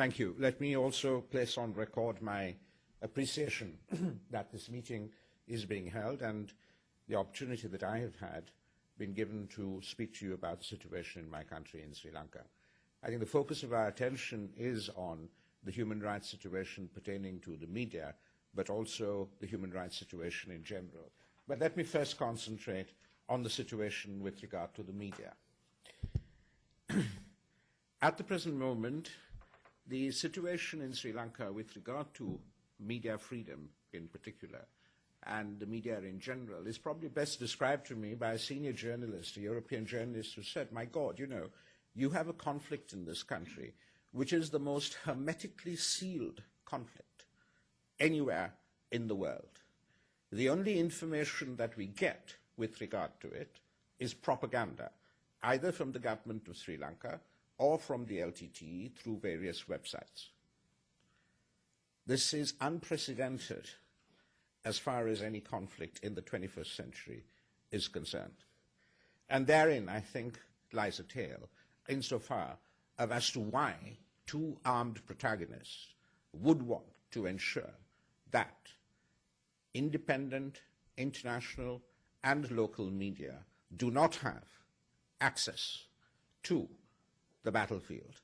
Thank you. Let me also place on record my appreciation that this meeting is being held and the opportunity that I have had been given to speak to you about the situation in my country, in Sri Lanka. I think the focus of our attention is on the human rights situation pertaining to the media, but also the human rights situation in general. But let me first concentrate on the situation with regard to the media. At the present moment, the situation in Sri Lanka with regard to media freedom in particular, and the media in general, is probably best described to me by a senior journalist, a European journalist, who said, my God, you know, you have a conflict in this country which is the most hermetically sealed conflict anywhere in the world. The only information that we get with regard to it is propaganda, either from the government of Sri Lanka or from the LTTE through various websites. This is unprecedented as far as any conflict in the 21st century is concerned. And therein, I think, lies a tale, insofar as to why two armed protagonists would want to ensure that independent, international, and local media do not have access to the battlefield,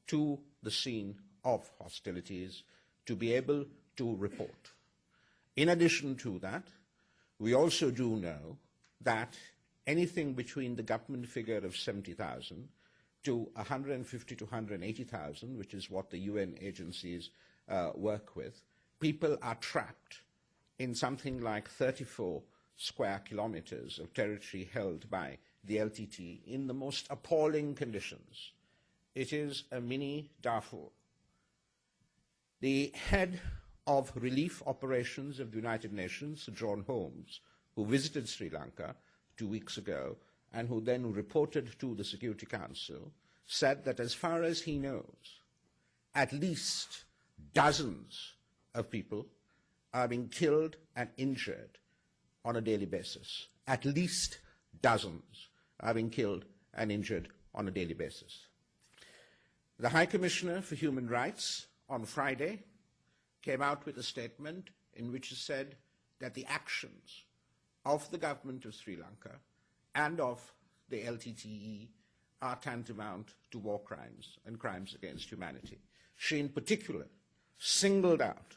to the scene of hostilities, to be able to report. In addition to that, we also do know that anything between the government figure of 70,000 to 150 to 180,000, which is what the UN agencies work with, people are trapped in something like 34 square kilometers of territory held by the LTT in the most appalling conditions. It is a mini Darfur. The head of relief operations of the United Nations, Sir John Holmes, who visited Sri Lanka 2 weeks ago and who then reported to the Security Council, said that as far as he knows, at least dozens of people are being killed and injured on a daily basis. At least dozens are being killed and injured on a daily basis. The High Commissioner for Human Rights on Friday came out with a statement in which he said that the actions of the government of Sri Lanka and of the LTTE are tantamount to war crimes and crimes against humanity. She in particular singled out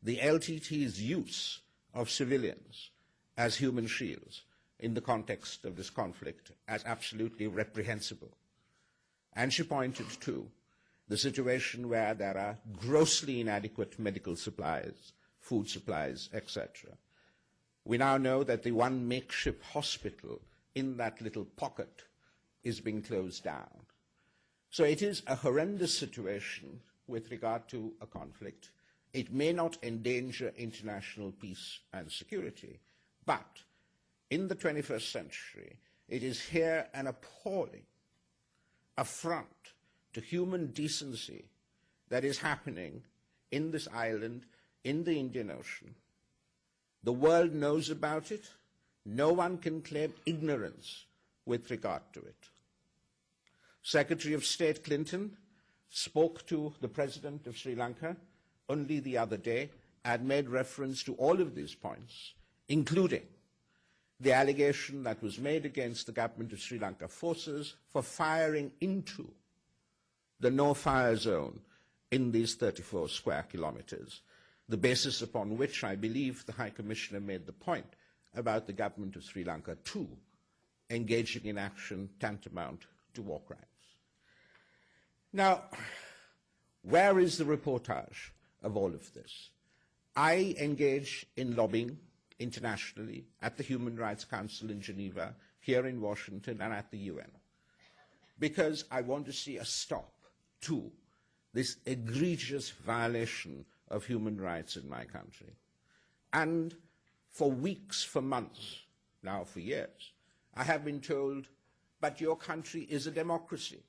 the LTT's use of civilians as human shields in the context of this conflict as absolutely reprehensible. And she pointed to the situation where there are grossly inadequate medical supplies, food supplies, etc. We now know that the one makeshift hospital in that little pocket is being closed down. So it is a horrendous situation with regard to a conflict. It may not endanger international peace and security, but in the 21st century, it is here an appalling affront to human decency that is happening in this island, in the Indian Ocean. The world knows about it. No one can claim ignorance with regard to it. Secretary of State Clinton spoke to the President of Sri Lanka only the other day and made reference to all of these points, including the allegation that was made against the government of Sri Lanka forces for firing into the no-fire zone in these 34 square kilometers, the basis upon which I believe the High Commissioner made the point about the government of Sri Lanka too engaging in action tantamount to war crimes. Now, where is the reportage of all of this? I engage in lobbying internationally at the Human Rights Council in Geneva, here in Washington, and at the UN, because I want to see a stop to this egregious violation of human rights in my country. And for weeks, for months, now for years, I have been told, but your country is a democracy.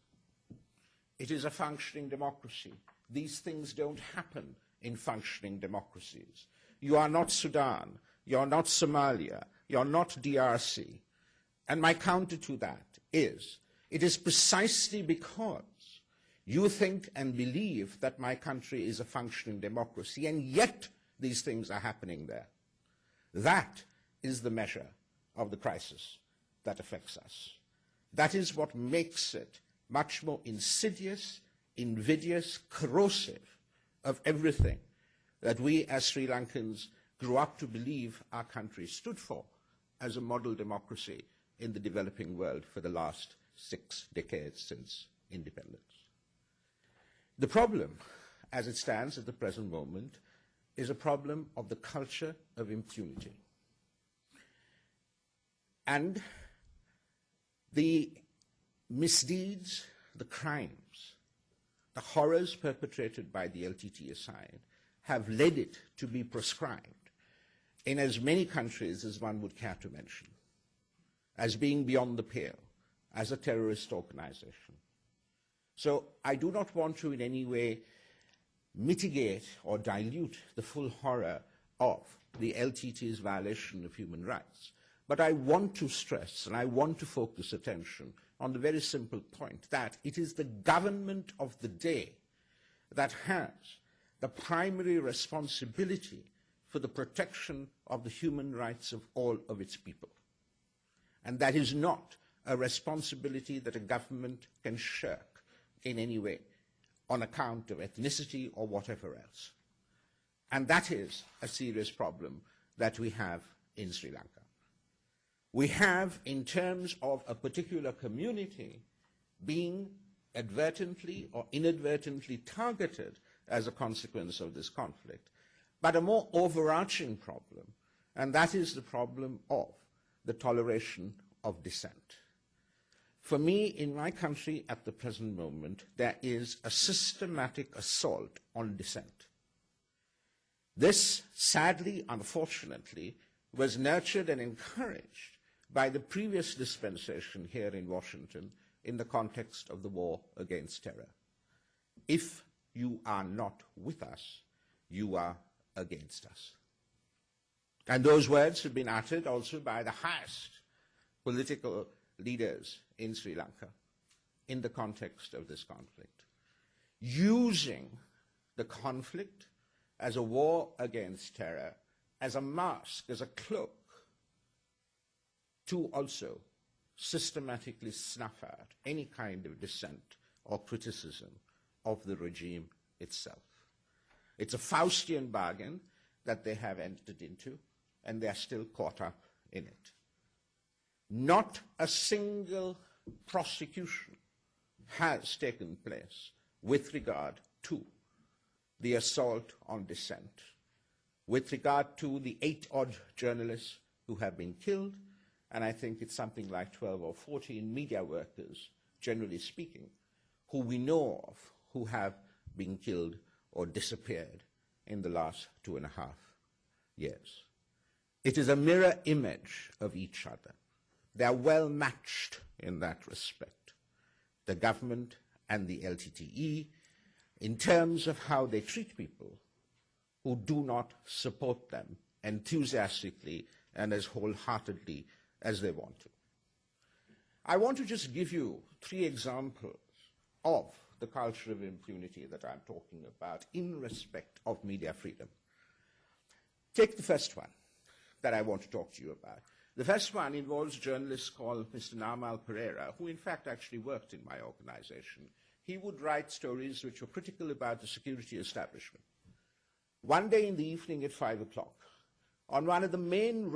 It is a functioning democracy. These things don't happen in functioning democracies. You are not Sudan. You're not Somalia. You're not DRC. And my counter to that is, it is precisely because You think and believe that my country is a functioning democracy, and yet these things are happening there. That is the measure of the crisis that affects us. That is what makes it much more insidious, invidious, corrosive of everything that we as Sri Lankans grew up to believe our country stood for as a model democracy in the developing world for the last 6 decades since independence. The problem, as it stands at the present moment, is a problem of the culture of impunity. And the misdeeds, the crimes, the horrors perpetrated by the LTT aside have led it to be proscribed in as many countries as one would care to mention, as being beyond the pale, as a terrorist organization. So I do not want to in any way mitigate or dilute the full horror of the LTT's violation of human rights. But I want to stress and I want to focus attention on the very simple point that it is the government of the day that has the primary responsibility for the protection of the human rights of all of its people. And that is not a responsibility that a government can shirk in any way on account of ethnicity or whatever else. And that is a serious problem that we have in Sri Lanka. We have, in terms of a particular community, being advertently or inadvertently targeted as a consequence of this conflict, but a more overarching problem, and that is the problem of the toleration of dissent. For me, in my country at the present moment, there is a systematic assault on dissent. This, sadly, unfortunately, was nurtured and encouraged by the previous dispensation here in Washington in the context of the war against terror. If you are not with us, you are against us. And those words have been uttered also by the highest political leaders in Sri Lanka in the context of this conflict, using the conflict as a war against terror, as a mask, as a cloak, to also systematically snuff out any kind of dissent or criticism of the regime itself. It's a Faustian bargain that they have entered into, and they are still caught up in it. Not a single prosecution has taken place with regard to the assault on dissent, with regard to the 8-odd journalists who have been killed, and I think it's something like 12 or 14 media workers, generally speaking, who we know of who have been killed or disappeared in the last 2.5 years. It is a mirror image of each other. They are well matched in that respect, the government and the LTTE, in terms of how they treat people who do not support them enthusiastically and as wholeheartedly as they want to. I want to just give you 3 examples of the culture of impunity that I'm talking about in respect of media freedom. Take the first one that I want to talk to you about. The first one involves a journalist called Mr. Namal Pereira, who in fact actually worked in my organization. He would write stories which were critical about the security establishment. One day in the evening at 5 o'clock, on one of the main